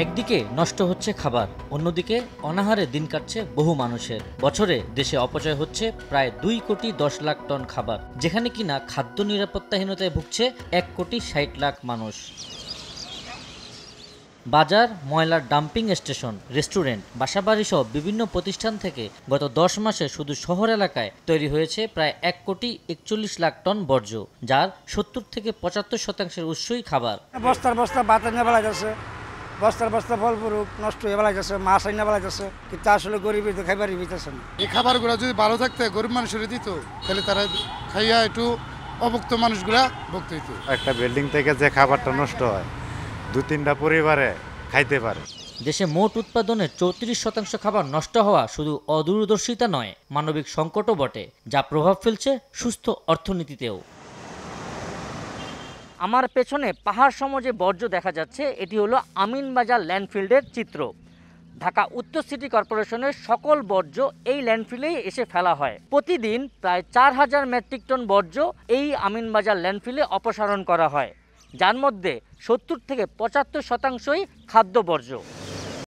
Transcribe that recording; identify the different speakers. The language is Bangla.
Speaker 1: একদিকে নষ্ট হচ্ছে খাবার, অন্যদিকে অনাহারে দিন কাটছে বহু মানুষের। বছরে দেশে অপচয় হচ্ছে প্রায় 2,10,00,000 টন খাবার, যেখানে কিনা খাদ্য নিরাপত্তাহীনতায় ভুগছে 1,60,00,000 মানুষ। বাজার, ময়লার ডাম্পিং স্টেশন, রেস্টুরেন্ট, বাসাবাড়িসহ বিভিন্ন প্রতিষ্ঠান থেকে গত 10 মাসে শুধু শহর এলাকায় তৈরি হয়েছে প্রায় 1,41,00,000 টন বর্জ্য, যার 70 থেকে 75% উৎসই খাবার।
Speaker 2: বস্তার বস্তা ভাত এনে বেলা যাচ্ছে, বস্তার বস্তা ফল ফুরুক নষ্ট হয়ে বেলা যাচ্ছে, মাছ এনে বেলা যাচ্ছে, কিন্তু আসলে গরিবই তো খাইবারই দিতেছে না।
Speaker 3: এই খাবারগুলো যদি ভালো থাকতে গরিব মানুষের দিত, তাহলে তারা খাইয়া একটু অভুক্ত মানুষগুলা ভুক্ত হইত।
Speaker 4: একটা বিল্ডিং থেকে যে খাবারটা নষ্ট হয় 2-3টা পরিবারে খাইতে পারে।
Speaker 1: দেশে মোট উৎপাদনের 34% খাবার নষ্ট হওয়া শুধু অদূরদর্শিতা নয়, মানবিক সংকটও বটে, যা প্রভাব ফেলছে সুস্থ অর্থনীতিতেও। আমার পেছনে পাহাড় সম যে বর্জ্য দেখা যাচ্ছে, এটি হলো আমিনবাজার ল্যান্ডফিল্ডের চিত্র। ঢাকা উত্তর সিটি কর্পোরেশনের সকল বর্জ্য এই ল্যান্ডফিলেই এসে ফেলা হয়। প্রতিদিন প্রায় 4,000 মেট্রিক টন বর্জ্য এই আমিনবাজার ল্যান্ডফিলে অপসারণ করা হয়, যার মধ্যে 70 থেকে 75% খাদ্য বর্জ্য।